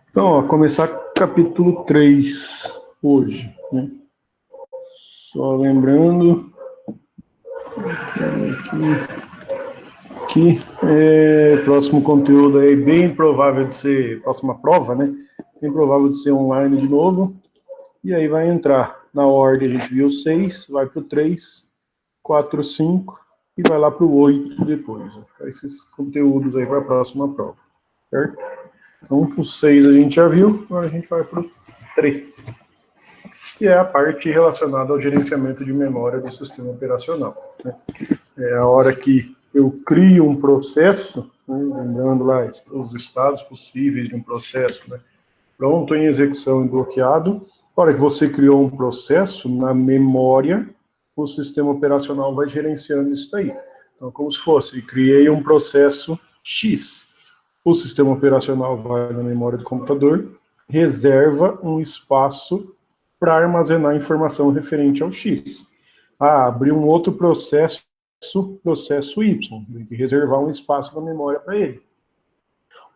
Então, ó, começar capítulo 3 hoje, né? Só lembrando que próximo conteúdo aí bem provável de ser, próxima prova, né? Bem provável de ser online de novo. E aí vai entrar na ordem, a gente viu 6, vai para o 3, 4, 5 e vai lá para o 8 depois. Esses conteúdos aí para a próxima prova, certo? Então, o 6 a gente já viu, agora a gente vai para o 3, que é a parte relacionada ao gerenciamento de memória do sistema operacional, né? É a hora que eu crio um processo, né, lembrando lá os estados possíveis de um processo, né, pronto em execução e bloqueado. A hora que você criou um processo na memória, o sistema operacional vai gerenciando isso daí. Então, como se fosse, criei um processo X. O sistema operacional vai na memória do computador, reserva um espaço para armazenar informação referente ao X. Abriu um outro processo Y, tem que reservar um espaço na memória para ele.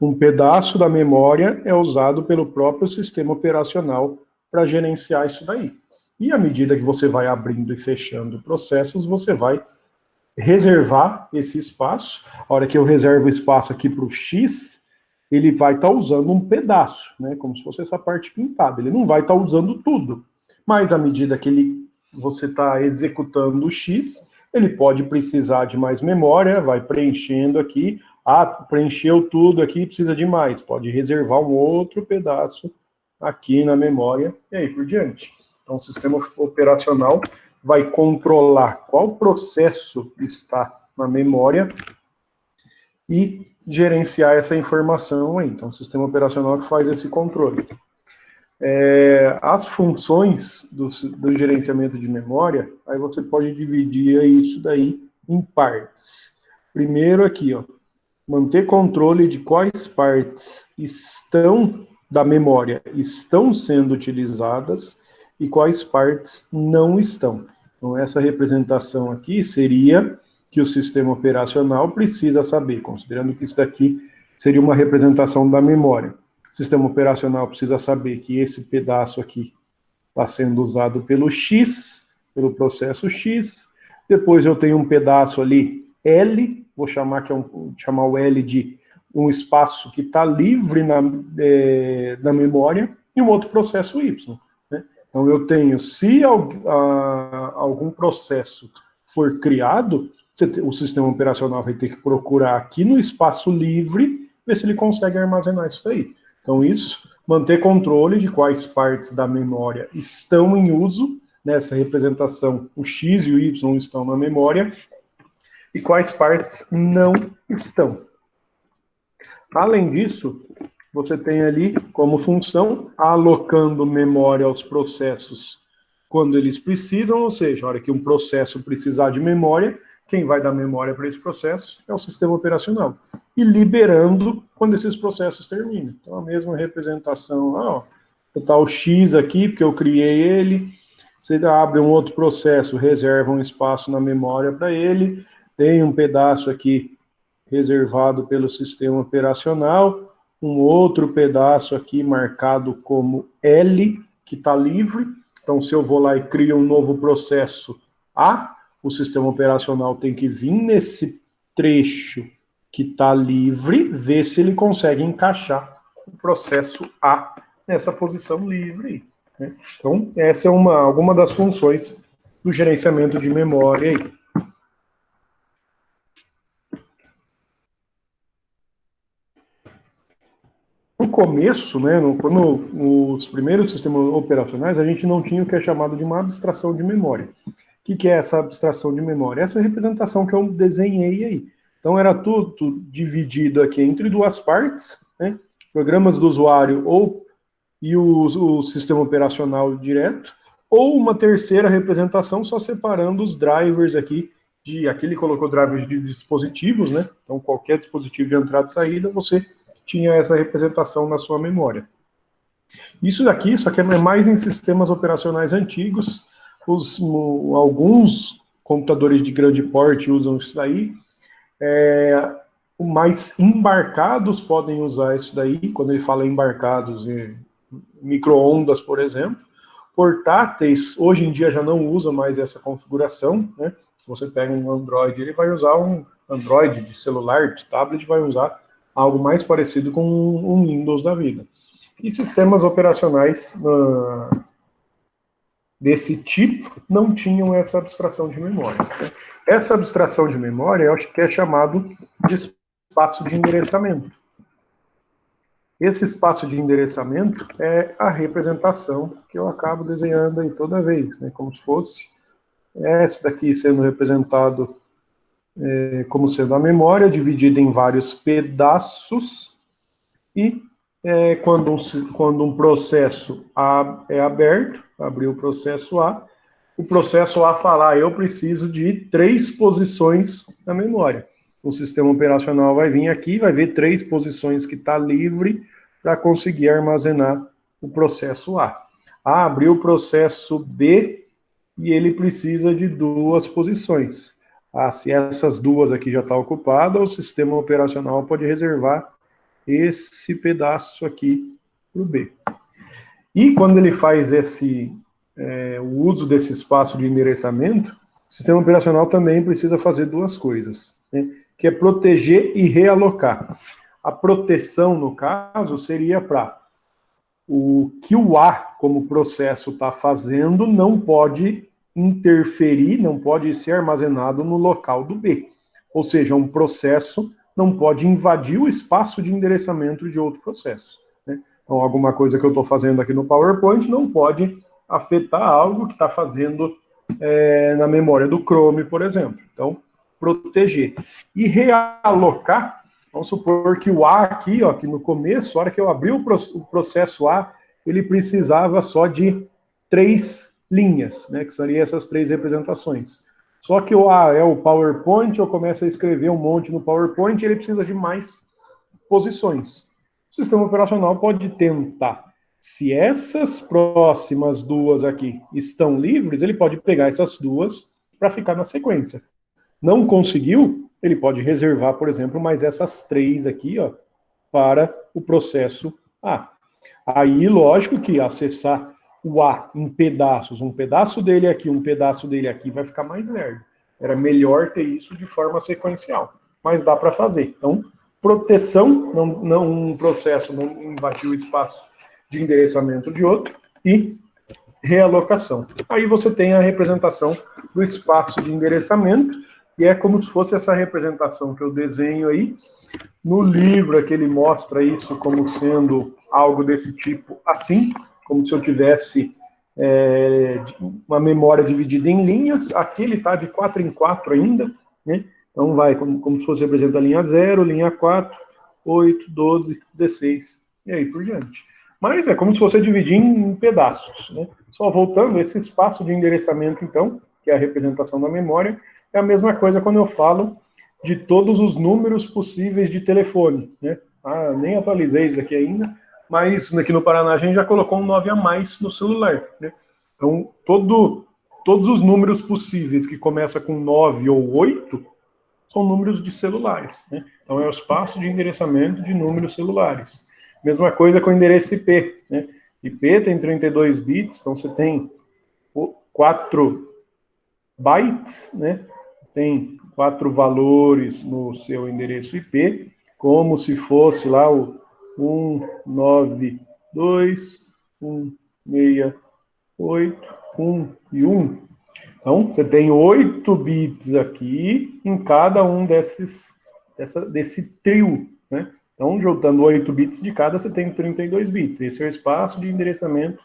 Um pedaço da memória é usado pelo próprio sistema operacional para gerenciar isso daí. E à medida que você vai abrindo e fechando processos, você vai reservar esse espaço. A hora que eu reservo o espaço aqui para o X, ele vai estar usando um pedaço, né, como se fosse essa parte pintada. Ele não vai estar usando tudo. Mas à medida que você está executando o X, ele pode precisar de mais memória, vai preenchendo aqui. Preencheu tudo aqui, precisa de mais. Pode reservar um outro pedaço aqui na memória e aí por diante. Então, o sistema operacional vai controlar qual processo está na memória e gerenciar essa informação aí. Então, o sistema operacional que faz esse controle. As funções do gerenciamento de memória, aí você pode dividir isso daí em partes. Primeiro aqui, ó, manter controle de quais partes da memória estão sendo utilizadas e quais partes não estão. Então, essa representação aqui seria que o sistema operacional precisa saber, considerando que isso daqui seria uma representação da memória. O sistema operacional precisa saber que esse pedaço aqui está sendo usado pelo X, pelo processo X. Depois eu tenho um pedaço ali, L, vou chamar chamar o L de um espaço que está livre na memória, e um outro processo Y. Né? Então eu tenho, se algum processo for criado, o sistema operacional vai ter que procurar aqui no espaço livre, ver se ele consegue armazenar isso daí. Então isso, manter controle de quais partes da memória estão em uso, nessa representação, o X e o Y estão na memória, e quais partes não estão. Além disso, você tem ali como função, alocando memória aos processos quando eles precisam, ou seja, a hora que um processo precisar de memória, quem vai dar memória para esse processo é o sistema operacional. E liberando quando esses processos terminam. Então, a mesma representação, está o X aqui, porque eu criei ele, você abre um outro processo, reserva um espaço na memória para ele, tem um pedaço aqui reservado pelo sistema operacional, um outro pedaço aqui marcado como L, que está livre. Então, se eu vou lá e crio um novo processo A, o sistema operacional tem que vir nesse trecho que está livre, ver se ele consegue encaixar o processo A nessa posição livre. Né? Então, essa é alguma das funções do gerenciamento de memória aí. No começo, né, nos primeiros sistemas operacionais, a gente não tinha o que é chamado de uma abstração de memória. O que é essa abstração de memória? Essa representação que eu desenhei aí. Então, era tudo dividido aqui entre duas partes, né, programas do usuário e o sistema operacional direto, ou uma terceira representação só separando os drivers aqui, aqui ele colocou drivers de dispositivos, né, então qualquer dispositivo de entrada e saída, você tinha essa representação na sua memória. Isso daqui, só que é mais em sistemas operacionais antigos, alguns computadores de grande porte usam isso daí, mais embarcados podem usar isso daí, quando ele fala embarcados, micro-ondas, por exemplo. Portáteis, hoje em dia já não usa mais essa configuração, né? Se você pega um Android, ele vai usar um Android de celular, de tablet, vai usar algo mais parecido com um Windows da vida. E sistemas operacionais desse tipo não tinham essa abstração de memória. Essa abstração de memória, eu acho que é chamado de espaço de endereçamento. Esse espaço de endereçamento é a representação que eu acabo desenhando aí toda vez, né? Como se fosse esse daqui sendo representado como sendo a memória, dividida em vários pedaços, e quando um processo é aberto, abrir o processo A falar, eu preciso de 3 posições na memória. O sistema operacional vai vir aqui, vai ver 3 posições que está livre para conseguir armazenar o processo A. Abriu o processo B e ele precisa de 2 posições. Se essas 2 aqui já estão ocupadas, o sistema operacional pode reservar esse pedaço aqui para o B. E quando ele faz o uso desse espaço de endereçamento, o sistema operacional também precisa fazer 2 coisas, né? Que é proteger e realocar. A proteção, no caso, seria para o que o A, como processo, está fazendo, não pode interferir, não pode ser armazenado no local do B. Ou seja, um processo não pode invadir o espaço de endereçamento de outro processo, né? Então, alguma coisa que eu estou fazendo aqui no PowerPoint não pode afetar algo que está fazendo na memória do Chrome, por exemplo. Então, proteger. E realocar, vamos supor que o A aqui, ó, que no começo, a hora que eu abri o processo A, ele precisava só de 3 linhas, né, que seriam essas 3 representações. Só que o A é o PowerPoint, eu começo a escrever um monte no PowerPoint, ele precisa de mais posições. O sistema operacional pode tentar, se essas próximas 2 aqui estão livres, ele pode pegar essas 2 para ficar na sequência. Não conseguiu, ele pode reservar, por exemplo, mais essas 3 aqui, ó, para o processo A. Aí, lógico que acessar o A em pedaços, um pedaço dele aqui, um pedaço dele aqui, vai ficar mais lerdo. Era melhor ter isso de forma sequencial, mas dá para fazer. Então, proteção, um processo não invadir o espaço de endereçamento de outro, e realocação. Aí você tem a representação do espaço de endereçamento, e é como se fosse essa representação que eu desenho aí. No livro é que ele mostra isso como sendo algo desse tipo assim, como se eu tivesse uma memória dividida em linhas. Aqui ele está de 4 em 4 ainda, né? Então vai como se fosse representa a linha 0, linha 4, 8, 12, 16, e aí por diante. Mas é como se fosse dividir em pedaços, né? Só voltando, esse espaço de endereçamento, então, que é a representação da memória, é a mesma coisa quando eu falo de todos os números possíveis de telefone, né? Nem atualizei isso aqui ainda, mas aqui no Paraná a gente já colocou um 9 a mais no celular, né? Então, todos os números possíveis que começam com 9 ou 8 são números de celulares, né? Então, é o espaço de endereçamento de números celulares. Mesma coisa com o endereço IP, né? IP tem 32 bits, então você tem 4 bytes, né? Tem 4 valores no seu endereço IP, como se fosse lá o 192.168.1 e 1. Então, você tem 8 bits aqui em cada um desse trio, né? Então, juntando 8 bits de cada, você tem 32 bits. Esse é o espaço de endereçamento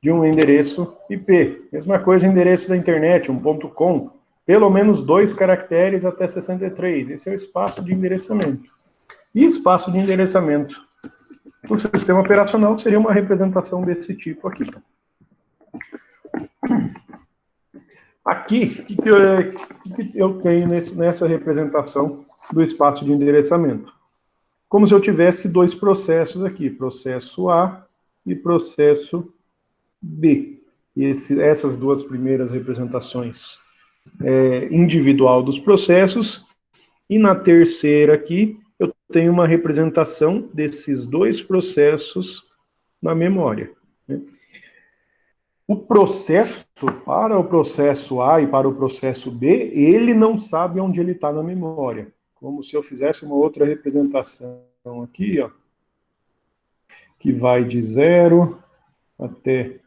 de um endereço IP. Mesma coisa, endereço da internet, um .com. Pelo menos 2 caracteres até 63. Esse é o espaço de endereçamento. E espaço de endereçamento do sistema operacional seria uma representação desse tipo aqui. Aqui, o que eu tenho nessa representação do espaço de endereçamento? Como se eu tivesse 2 processos aqui, processo A e processo B. E essas 2 primeiras representações individual dos processos E na terceira aqui, eu tenho uma representação desses dois processos na memória, né? O processo, para o processo A e para o processo B, ele não sabe onde ele está na memória. Como se eu fizesse uma outra representação aqui, ó, que vai de 0 até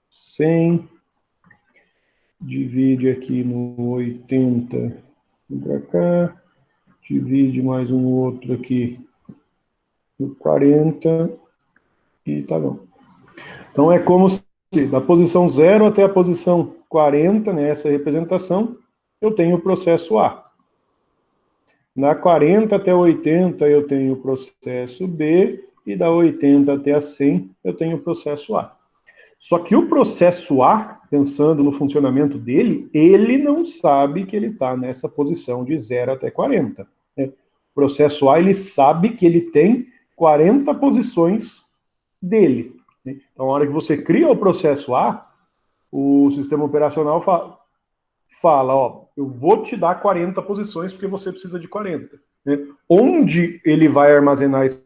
100, divide aqui no 80 para cá, divide mais um outro aqui no 40 e tá bom. Então é como se da posição 0 até a posição 40, nessa representação, eu tenho o processo A. Da 40 até 80 eu tenho o processo B, e da 80 até a 100 eu tenho o processo A. Só que o processo A, pensando no funcionamento dele, ele não sabe que ele está nessa posição de 0 até 40. Né? O processo A, ele sabe que ele tem 40 posições dele. Né? Então, na hora que você cria o processo A, o sistema operacional fala, ó, eu vou te dar 40 posições porque você precisa de 40. Né? Onde ele vai armazenar isso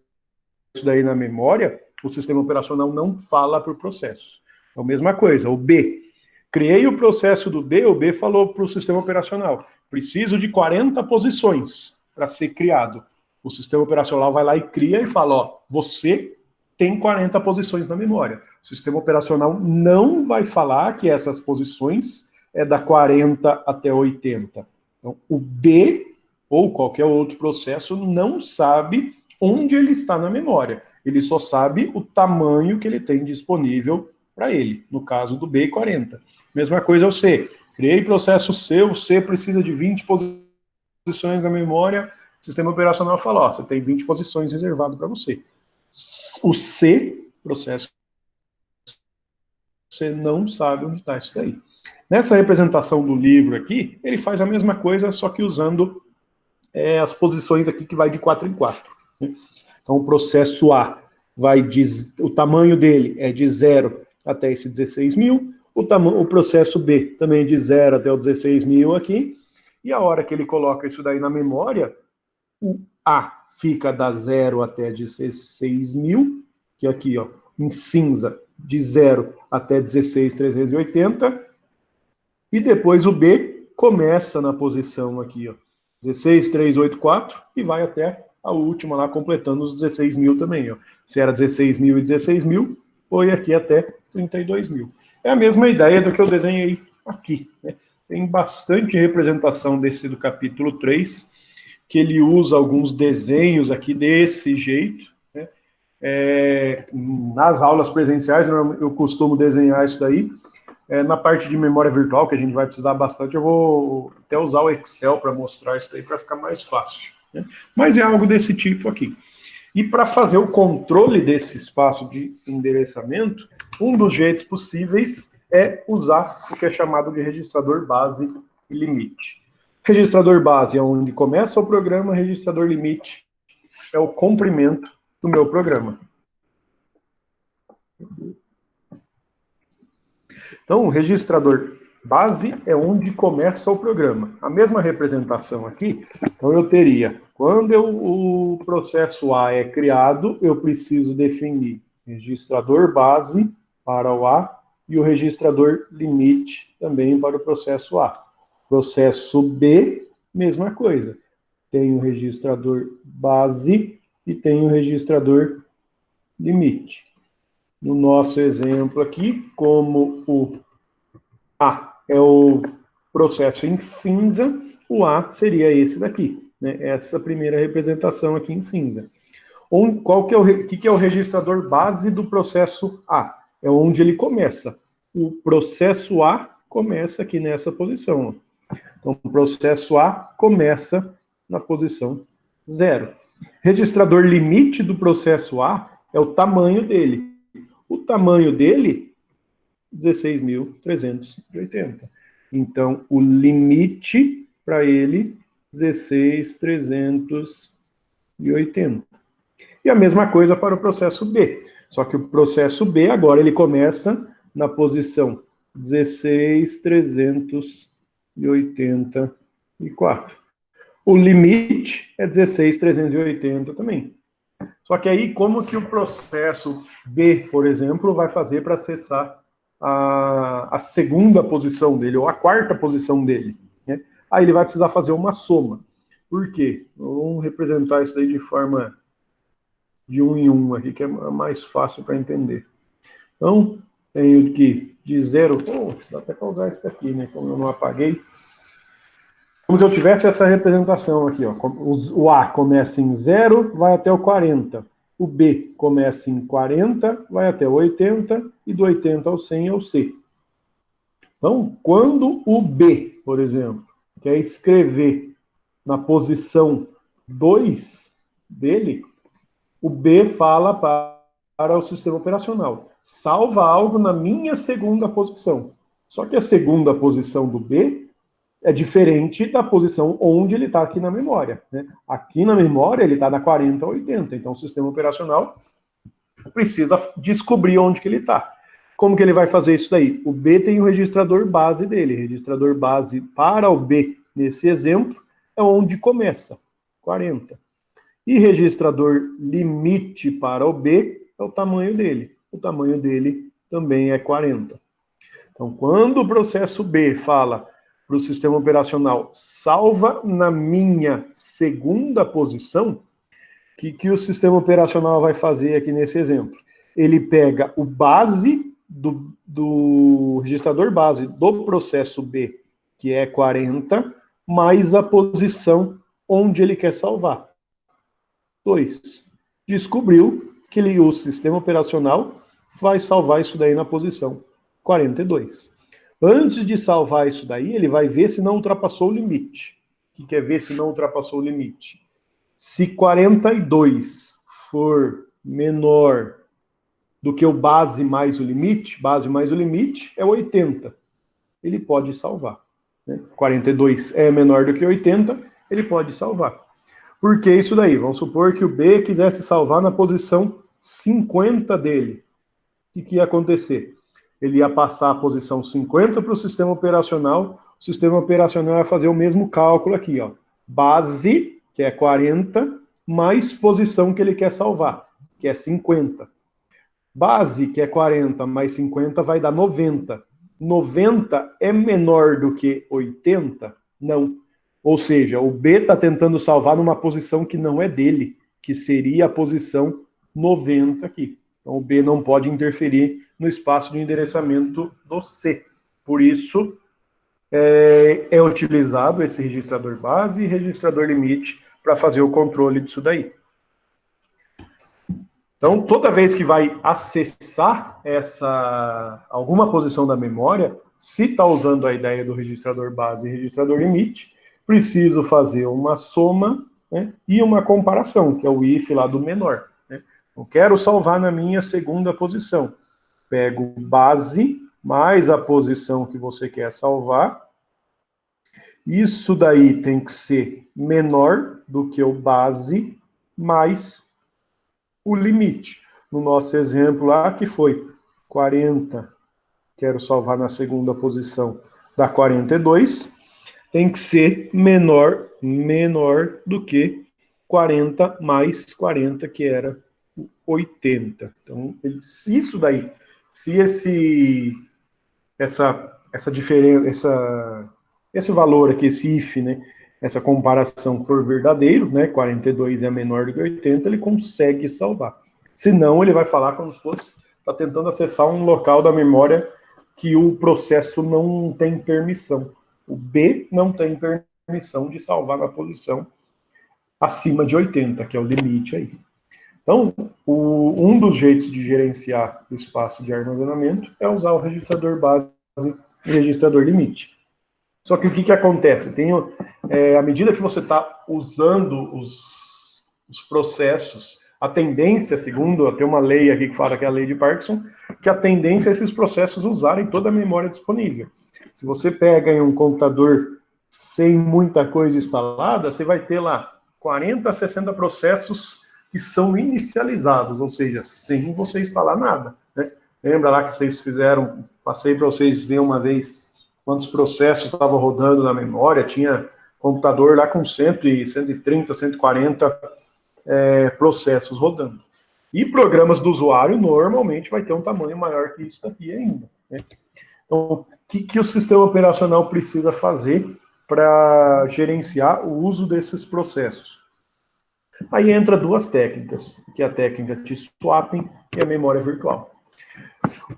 daí na memória, o sistema operacional não fala para o processo. É a mesma coisa, o B. Criei o processo do B, o B falou para o sistema operacional, preciso de 40 posições para ser criado. O sistema operacional vai lá e cria e fala, ó, você tem 40 posições na memória. O sistema operacional não vai falar que essas posições é da 40 até 80. Então, o B, ou qualquer outro processo, não sabe onde ele está na memória. Ele só sabe o tamanho que ele tem disponível para ele, no caso do B, 40. Mesma coisa é o C. Criei processo C, o C precisa de 20 posições na memória, o sistema operacional fala, ó, você tem 20 posições reservadas para você. O C, processo, você não sabe onde está isso daí. Nessa representação do livro aqui, ele faz a mesma coisa, só que usando as posições aqui que vai de 4 em 4. Né? Então, o processo A, o tamanho dele é de 0 até esse 16 mil, o processo B também de 0 até o 16 mil aqui, e a hora que ele coloca isso daí na memória, o A fica da 0 até 16 mil, que aqui, ó, em cinza, de 0 até 16.380, e depois o B começa na posição aqui, ó, 16.384, e vai até a última lá, completando os 16 mil também, ó. Se era 16 mil e 16 mil, foi aqui até 32 mil. É a mesma ideia do que eu desenhei aqui, né? Tem bastante representação desse do capítulo 3, que ele usa alguns desenhos aqui desse jeito, né? Nas aulas presenciais, eu costumo desenhar isso daí. Na parte de memória virtual, que a gente vai precisar bastante, eu vou até usar o Excel para mostrar isso daí, para ficar mais fácil. Né? Mas é algo desse tipo aqui. E para fazer o controle desse espaço de endereçamento, um dos jeitos possíveis é usar o que é chamado de registrador base e limite. Registrador base é onde começa o programa, registrador limite é o comprimento do meu programa. Então, o registrador base é onde começa o programa. A mesma representação aqui, então eu teria, quando o processo A é criado, eu preciso definir registrador base para o A e o registrador limite também para o processo A. Processo B, mesma coisa. Tem o registrador base e tem o registrador limite. No nosso exemplo aqui, como o A é o processo em cinza, o A seria esse daqui, né? Essa primeira representação aqui em cinza. Qual que é o registrador base do processo A? É onde ele começa. O processo A começa aqui nessa posição. Então, o processo A começa na posição 0. Registrador limite do processo A é o tamanho dele. O tamanho dele, 16.380. Então, o limite para ele, 16.380. E a mesma coisa para o processo B. Só que o processo B, agora, ele começa na posição 16.384. O limite é 16.380 também. Só que aí, como que o processo B, por exemplo, vai fazer para acessar a segunda posição dele, ou a quarta posição dele, né? Aí ele vai precisar fazer uma soma. Por quê? Vamos representar isso daí de forma de 1 em 1 aqui, que é mais fácil para entender. Então, tenho que de 0... dá até para usar isso daqui, né? Como eu não apaguei. Como se eu tivesse essa representação aqui, ó. O A começa em 0, vai até o 40. O B começa em 40, vai até o 80, e do 80 ao 100 é o C. Então, quando o B, por exemplo, quer escrever na posição 2 dele, o B fala para o sistema operacional: salva algo na minha segunda posição. Só que a segunda posição do B é diferente da posição onde ele está aqui na memória, né? Aqui na memória ele está da 40 a 80, então o sistema operacional precisa descobrir onde que ele está. Como que ele vai fazer isso daí? O B tem o registrador base dele. Registrador base para o B, nesse exemplo, é onde começa, 40. E registrador limite para o B é o tamanho dele. O tamanho dele também é 40. Então, quando o processo B fala para o sistema operacional: salva na minha segunda posição, o que o sistema operacional vai fazer aqui nesse exemplo? Ele pega o base do registrador base do processo B, que é 40, mais a posição onde ele quer salvar, 2. Descobriu que o sistema operacional vai salvar isso daí na posição 42. Antes de salvar isso daí, ele vai ver se não ultrapassou o limite. O que quer ver se não ultrapassou o limite? Se 42 for menor do que o base mais o limite é 80. Ele pode salvar, né? 42 é menor do que 80, ele pode salvar. Por que isso daí? Vamos supor que o B quisesse salvar na posição 50 dele. O que ia acontecer? Ele ia passar a posição 50 para o sistema operacional ia fazer o mesmo cálculo aqui, ó. Base, que é 40, mais posição que ele quer salvar, que é 50. Base, que é 40, mais 50, vai dar 90. 90 é menor do que 80? Não. Ou seja, o B está tentando salvar numa posição que não é dele, que seria a posição 90 aqui. Então, o B não pode interferir no espaço de endereçamento do C. Por isso, é utilizado esse registrador base e registrador limite para fazer o controle disso daí. Então, toda vez que vai acessar alguma posição da memória, se está usando a ideia do registrador base e registrador limite, preciso fazer uma soma, né, e uma comparação, que é o if lá do menor, né? Eu quero salvar na minha segunda posição. Pego base mais a posição que você quer salvar. Isso daí tem que ser menor do que o base mais o limite. No nosso exemplo lá, que foi 40, quero salvar na segunda posição, da 42, tem que ser menor do que 40 mais 40, que era 80. Então, isso daí, se essa diferença, esse valor aqui, esse if, né, essa comparação for verdadeiro, né, 42 é menor do que 80, ele consegue salvar. Senão, ele vai falar como se fosse, está tentando acessar um local da memória que o processo não tem permissão. O B não tem permissão de salvar na posição acima de 80, que é o limite aí. Então, um dos jeitos de gerenciar o espaço de armazenamento é usar o registrador base e registrador limite. Só que o que acontece? À medida que você está usando os processos, a tendência, segundo, tem uma lei aqui que fala que é a lei de Parkinson, que a tendência é esses processos usarem toda a memória disponível. Se você pega em um computador sem muita coisa instalada, você vai ter lá 40, 60 processos que são inicializados, ou seja, sem você instalar nada, né? Lembra lá que vocês passei para vocês ver uma vez quantos processos estavam rodando na memória, tinha computador lá com 130, 140 processos rodando. E programas do usuário normalmente vai ter um tamanho maior que isso daqui ainda, né? Então, o que o sistema operacional precisa fazer para gerenciar o uso desses processos? Aí entra duas técnicas, que é a técnica de swapping e a memória virtual.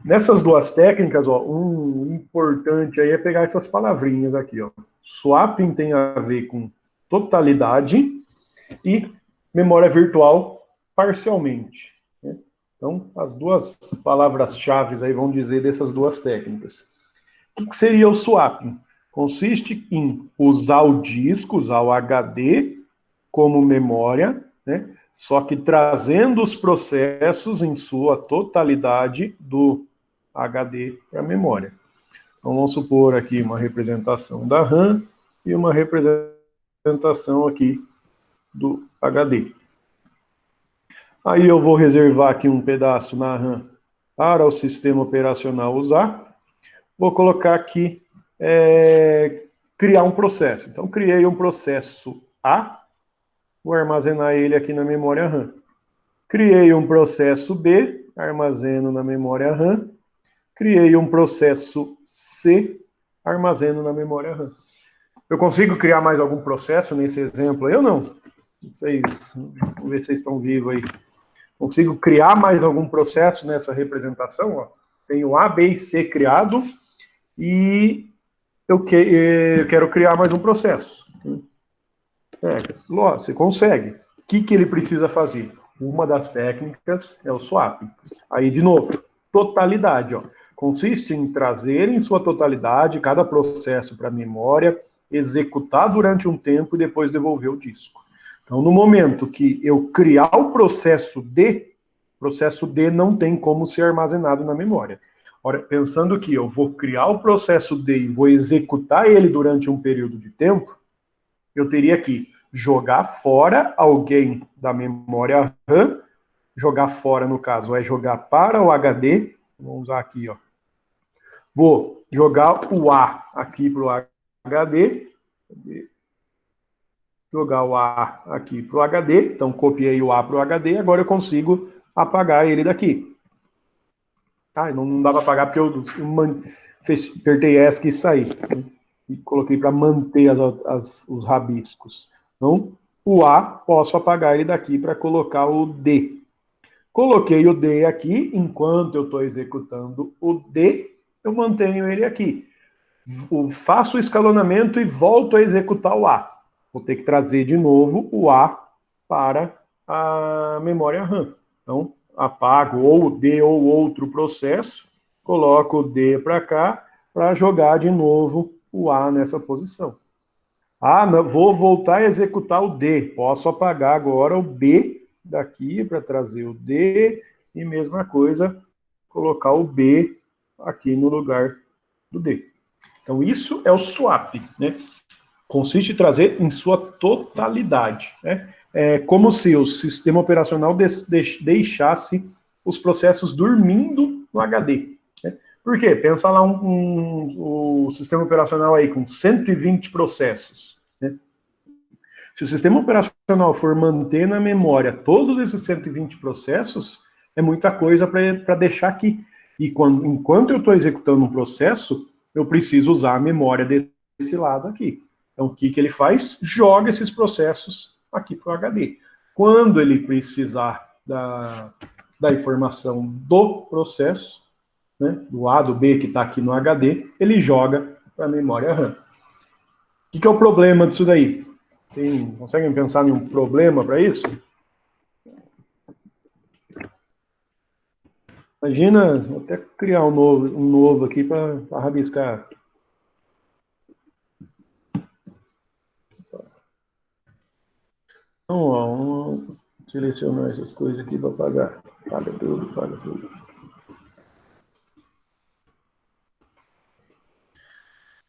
Nessas duas técnicas, ó, um importante aí é pegar essas palavrinhas aqui, ó. Swapping tem a ver com totalidade e memória virtual parcialmente, né? Então, as duas palavras-chave aí vão dizer dessas duas técnicas. O que seria o swapping? Consiste em usar o disco, usar o HD como memória, né? Só que trazendo os processos em sua totalidade do HD para a memória. Então, vamos supor aqui uma representação da RAM e uma representação aqui do HD. Aí eu vou reservar aqui um pedaço na RAM para o sistema operacional usar. Vou colocar aqui, criar um processo. Então, criei um processo A, vou armazenar ele aqui na memória RAM. Criei um processo B, armazeno na memória RAM. Criei um processo C, armazeno na memória RAM. Eu consigo criar mais algum processo nesse exemplo? Eu não. Vocês, vamos ver se vocês estão vivos aí. Consigo criar mais algum processo nessa representação? Ó. Tenho A, B e C criado e eu quero criar mais um processo. Você consegue. O que ele precisa fazer? Uma das técnicas é o swapping. Aí, de novo, totalidade. Ó. Consiste em trazer em sua totalidade cada processo para a memória, executar durante um tempo e depois devolver o disco. Então, no momento que eu criar o processo D não tem como ser armazenado na memória. Ora, pensando que eu vou criar o processo D e vou executar ele durante um período de tempo, eu teria que jogar fora alguém da memória RAM, jogar fora, no caso, é jogar para o HD, vamos usar aqui, ó. Vou jogar o A aqui para o HD, jogar o A aqui para o HD, então copiei o A para o HD, agora eu consigo apagar ele daqui. Não dá para apagar porque eu apertei ESC e saí, né? E coloquei para manter os rabiscos. Então, o A, posso apagar ele daqui para colocar o D. Coloquei o D aqui, enquanto eu estou executando o D, eu mantenho ele aqui. Faço o escalonamento e volto a executar o A. Vou ter que trazer de novo o A para a memória RAM. Então, apago ou o D ou outro processo, coloco o D para cá, para jogar de novo o A nessa posição. Não, vou voltar a executar o D. Posso apagar agora o B daqui para trazer o D e mesma coisa, colocar o B aqui no lugar do D. Então, isso é o swap, né? Consiste em trazer em sua totalidade, né? É como se o sistema operacional deixasse os processos dormindo no HD. Né? Por quê? Pensa lá o sistema operacional aí com 120 processos. Né? Se o sistema operacional for manter na memória todos esses 120 processos, é muita coisa para deixar aqui. E enquanto eu estou executando um processo, eu preciso usar a memória desse lado aqui. Então, o que ele faz? Joga esses processos aqui para o HD. Quando ele precisar da informação do processo, né, do A, do B que está aqui no HD, ele joga para a memória RAM. O que é o problema disso daí? Conseguem pensar em um problema para isso? Imagina, vou até criar um novo aqui para rabiscar. Então, ó, vamos selecionar essas coisas aqui para apagar. Paga tudo.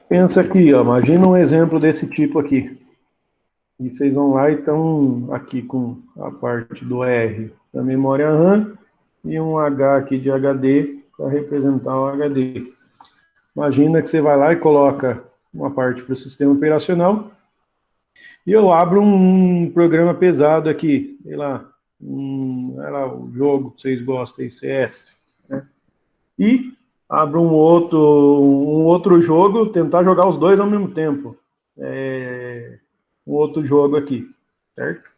Pensa aqui, ó, imagina um exemplo desse tipo aqui. E vocês vão lá e estão aqui com a parte do R da memória RAM e um H aqui de HD para representar o HD. Imagina que você vai lá e coloca uma parte para o sistema operacional E eu abro um programa pesado aqui, sei lá, o jogo que vocês gostam, CS, né? E abro um outro jogo, tentar jogar os dois ao mesmo tempo. Um outro jogo aqui, certo?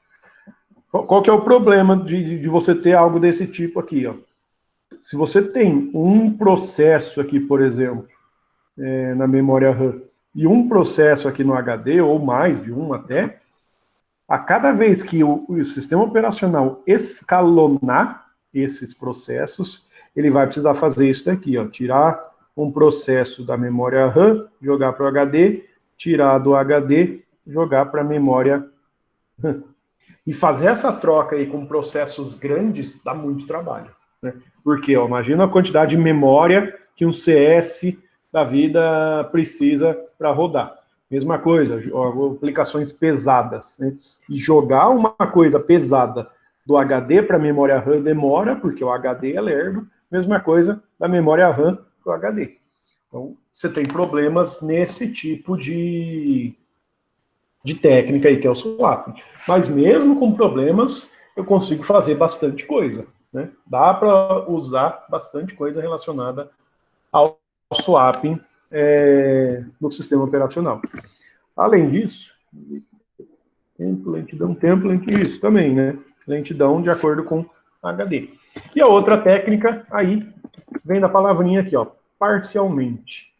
Qual que é o problema de você ter algo desse tipo aqui, ó? Se você tem um processo aqui, por exemplo, na memória RAM, e um processo aqui no HD, ou mais de um até, a cada vez que o sistema operacional escalonar esses processos, ele vai precisar fazer isso daqui, ó, tirar um processo da memória RAM, jogar para o HD, tirar do HD, jogar para a memória RAM. E fazer essa troca aí com processos grandes dá muito trabalho, né? Porque, ó, imagina a quantidade de memória que um CS da vida precisa para rodar. Mesma coisa, aplicações pesadas, né? E jogar uma coisa pesada do HD para a memória RAM demora, porque o HD é lerdo. Mesma coisa da memória RAM para o HD. Então, você tem problemas nesse tipo de técnica aí, que é o swap. Mas mesmo com problemas, eu consigo fazer bastante coisa, né? Dá para usar bastante coisa relacionada ao swapping no sistema operacional. Além disso, tempo, isso também, né? Lentidão de acordo com HD. E a outra técnica aí vem da palavrinha aqui, ó, parcialmente.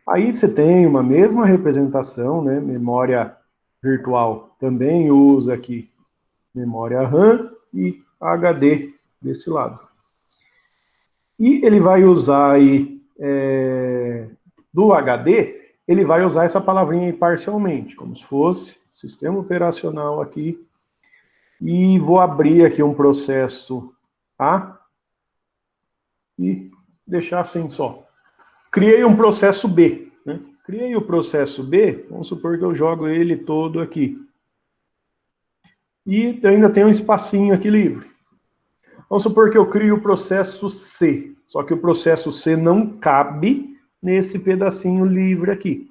Aí você tem uma mesma representação, né? Memória virtual também usa aqui memória RAM e HD desse lado. E ele vai usar aí, do HD, ele vai usar essa palavrinha aí parcialmente, como se fosse sistema operacional aqui. E vou abrir aqui um processo A e deixar assim só. Criei um processo B, né? Criei o processo B, vamos supor que eu jogo ele todo aqui. E ainda tem um espacinho aqui livre. Vamos supor que eu crio o processo C, só que o processo C não cabe nesse pedacinho livre aqui.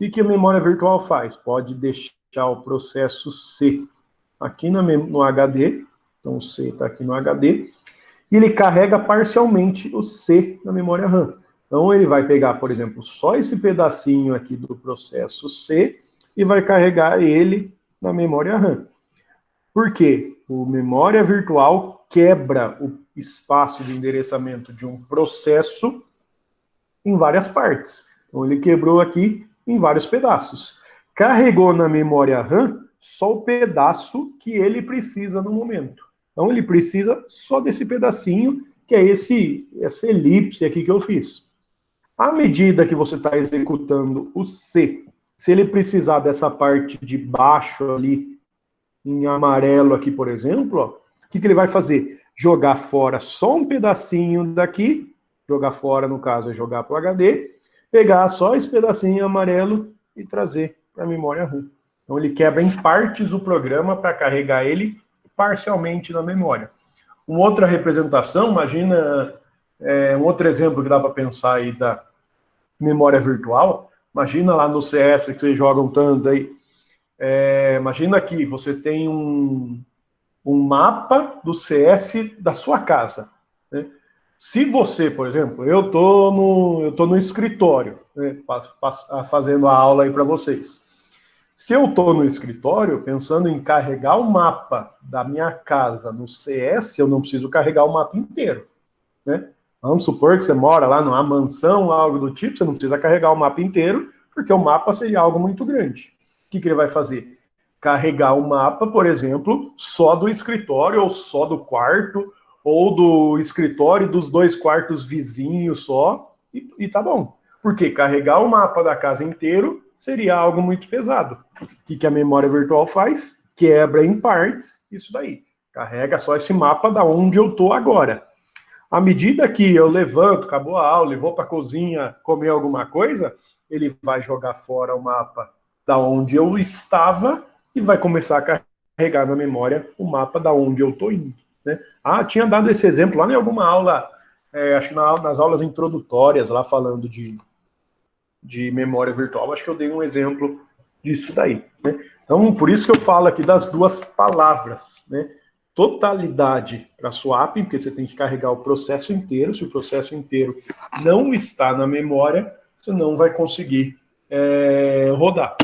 O que a memória virtual faz? Pode deixar o processo C aqui no HD, então o C está aqui no HD, e ele carrega parcialmente o C na memória RAM. Então ele vai pegar, por exemplo, só esse pedacinho aqui do processo C e vai carregar ele na memória RAM. Por quê? O memória virtual quebra o espaço de endereçamento de um processo em várias partes. Então ele quebrou aqui em vários pedaços. Carregou na memória RAM só o pedaço que ele precisa no momento. Então ele precisa só desse pedacinho, que é essa elipse aqui que eu fiz. À medida que você está executando o C, se ele precisar dessa parte de baixo ali, em amarelo aqui, por exemplo, ó, o que ele vai fazer? Jogar fora só um pedacinho daqui, jogar fora, no caso, é jogar para o HD, pegar só esse pedacinho em amarelo e trazer para a memória RAM. Então ele quebra em partes o programa para carregar ele parcialmente na memória. Uma outra representação, imagina um outro exemplo que dá para pensar aí da memória virtual, imagina lá no CS que vocês jogam tanto aí, imagina aqui, você tem um mapa do CS da sua casa, né? Se você, por exemplo, eu tô no escritório, né, fazendo a aula aí para vocês. Se eu estou no escritório, pensando em carregar o mapa da minha casa no CS, eu não preciso carregar o mapa inteiro, né? Vamos supor que você mora lá numa mansão, algo do tipo, você não precisa carregar o mapa inteiro, porque o mapa seria algo muito grande. O que ele vai fazer? Carregar o mapa, por exemplo, só do escritório, ou só do quarto, ou do escritório dos 2 quartos vizinhos só, e tá bom. Porque carregar o mapa da casa inteiro seria algo muito pesado. O que a memória virtual faz? Quebra em partes isso daí. Carrega só esse mapa da onde eu tô agora. À medida que eu levanto, acabou a aula e vou para a cozinha comer alguma coisa, ele vai jogar fora o mapa da onde eu estava e vai começar a carregar na memória o mapa da onde eu estou indo, né? Tinha dado esse exemplo lá em alguma aula, acho que nas aulas introdutórias, lá falando de memória virtual, acho que eu dei um exemplo disso daí, né? Então, por isso que eu falo aqui das duas palavras, né? Totalidade para swap, porque você tem que carregar o processo inteiro. Se o processo inteiro não está na memória, você não vai conseguir rodar.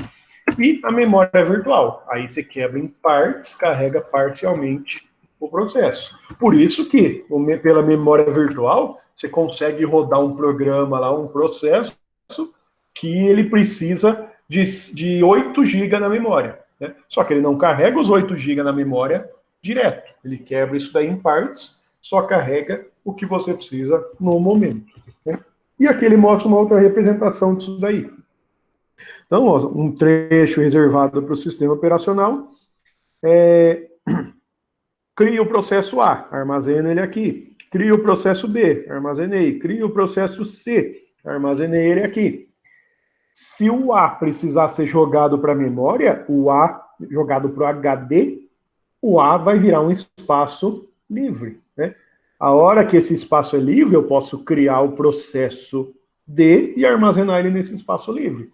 E a memória virtual, aí você quebra em partes, carrega parcialmente o processo. Por isso que, pela memória virtual, você consegue rodar um programa lá, um processo, que ele precisa de 8 GB na memória, né? Só que ele não carrega os 8 GB na memória direto. Ele quebra isso daí em partes, só carrega o que você precisa no momento, né? E aqui ele mostra uma outra representação disso daí. Então, ó, um trecho reservado para o sistema operacional. Cria o processo A, armazena ele aqui. Cria o processo B, armazenei. Cria o processo C, armazenei ele aqui. Se o A precisar ser jogado para a memória, o A jogado para o HD, o A vai virar um espaço livre, né? A hora que esse espaço é livre, eu posso criar o processo D e armazenar ele nesse espaço livre.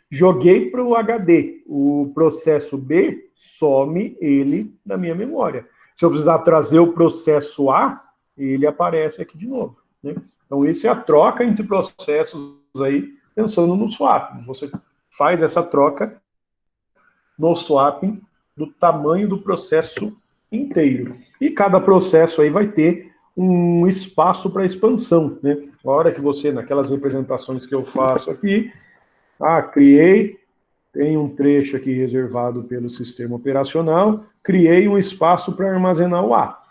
Joguei para o HD, o processo B some ele da minha memória. Se eu precisar trazer o processo A, ele aparece aqui de novo, né? Então, essa é a troca entre processos aí, pensando no swap. Você faz essa troca no swapping do tamanho do processo inteiro. E cada processo aí vai ter um espaço para expansão, né? A hora que você, naquelas representações que eu faço aqui, criei, tem um trecho aqui reservado pelo sistema operacional, criei um espaço para armazenar o A.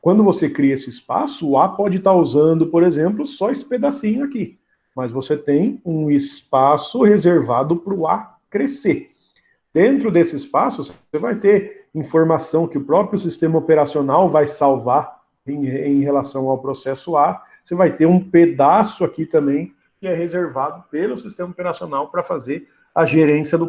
Quando você cria esse espaço, o A pode estar usando, por exemplo, só esse pedacinho aqui, mas você tem um espaço reservado para o A crescer. Dentro desse espaço, você vai ter informação que o próprio sistema operacional vai salvar em relação ao processo A. Você vai ter um pedaço aqui também que é reservado pelo sistema operacional para fazer a gerência do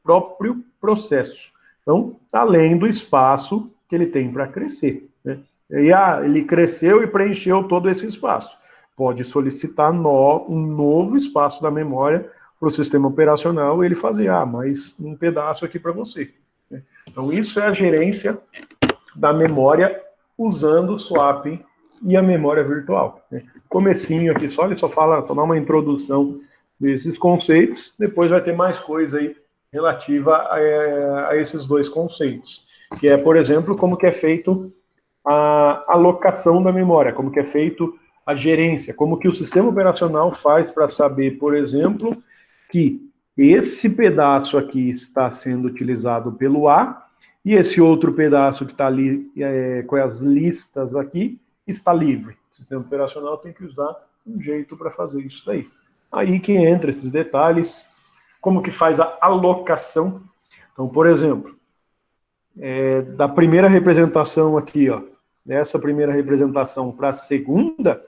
próprio processo. Então, além do espaço que ele tem para crescer, né? E ele cresceu e preencheu todo esse espaço. Pode solicitar um novo espaço da memória para o sistema operacional e ele fazer, mais um pedaço aqui para você, né? Então, isso é a gerência da memória usando o swap e a memória virtual, né? Comecinho aqui só, ele só fala, tomar uma introdução desses conceitos, depois vai ter mais coisa aí relativa a esses dois conceitos, que é, por exemplo, como que é feito a alocação da memória, como que é feito a gerência, como que o sistema operacional faz para saber, por exemplo, que esse pedaço aqui está sendo utilizado pelo A, e esse outro pedaço que está ali com as listas aqui, está livre. O sistema operacional tem que usar um jeito para fazer isso daí. Aí que entra esses detalhes, como que faz a alocação. Então, por exemplo, da primeira representação aqui, ó, dessa primeira representação para a segunda,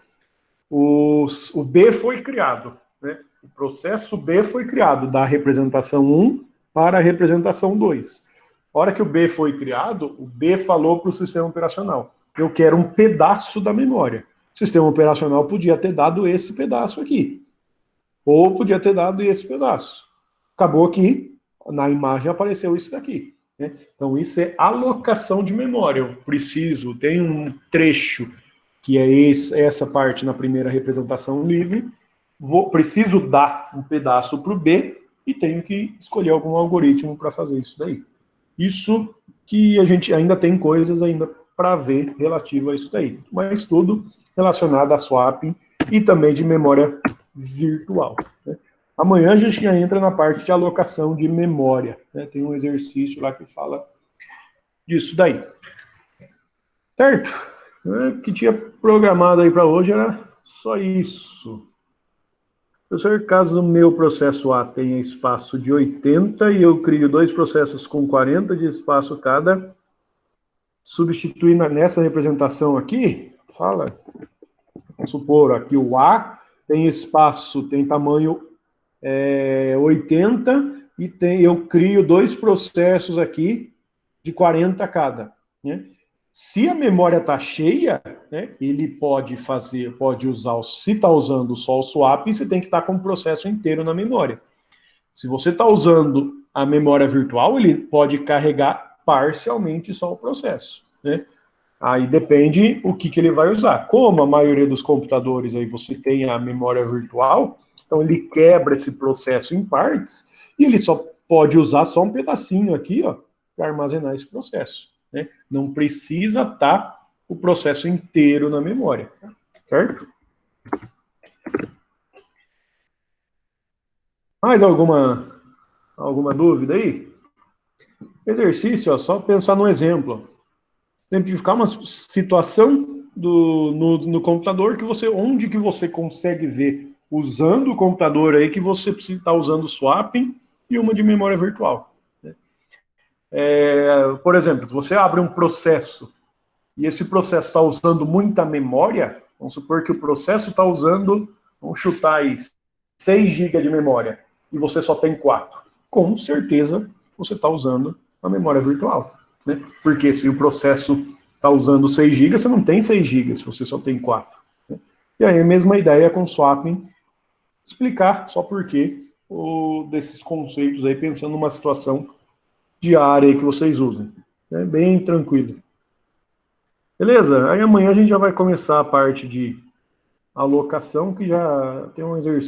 o B foi criado, né? O processo B foi criado da representação 1 para a representação 2. A hora que o B foi criado, o B falou para o sistema operacional, eu quero um pedaço da memória. O sistema operacional podia ter dado esse pedaço aqui, ou podia ter dado esse pedaço. Acabou que na imagem apareceu isso daqui, né? Então isso é alocação de memória. Eu preciso, tem um trecho que é essa parte na primeira representação livre, preciso dar um pedaço para o B e tenho que escolher algum algoritmo para fazer isso daí. Isso que a gente ainda tem coisas ainda para ver relativo a isso daí, mas tudo relacionado a swapping e também de memória virtual, né? Amanhã a gente já entra na parte de alocação de memória, né? Tem um exercício lá que fala disso daí. Certo? O que tinha programado aí para hoje era só isso. Professor, caso o meu processo A tenha espaço de 80 e eu crio 2 processos com 40 de espaço cada, substituir nessa representação aqui, vamos supor, aqui o A tem espaço, tem tamanho 80 e eu crio 2 processos aqui de 40 cada, né? Se a memória está cheia, né, ele pode usar, se está usando só o swap, você tem que estar com o processo inteiro na memória. Se você está usando a memória virtual, ele pode carregar parcialmente só o processo, né? Aí depende o que ele vai usar. Como a maioria dos computadores aí você tem a memória virtual, então ele quebra esse processo em partes e ele só pode usar só um pedacinho aqui, ó, para armazenar esse processo, né? Não precisa estar o processo inteiro na memória, certo? Mais alguma dúvida aí? Exercício, ó, só pensar num exemplo. Simplificar uma situação no computador que onde que você consegue ver usando o computador aí que você precisa estar usando swapping e uma de memória virtual. Por exemplo, se você abre um processo e esse processo está usando muita memória, vamos supor que o processo está usando, vamos chutar aí, 6 GB de memória e você só tem 4. Com certeza você está usando a memória virtual, né? Porque se o processo está usando 6 GB, você não tem 6 GB se você só tem 4. Né? E aí a mesma ideia com swapping, explicar só por quê desses conceitos aí, pensando numa situação diária que vocês usem. É bem tranquilo. Beleza? Aí amanhã a gente já vai começar a parte de alocação, que já tem um exercício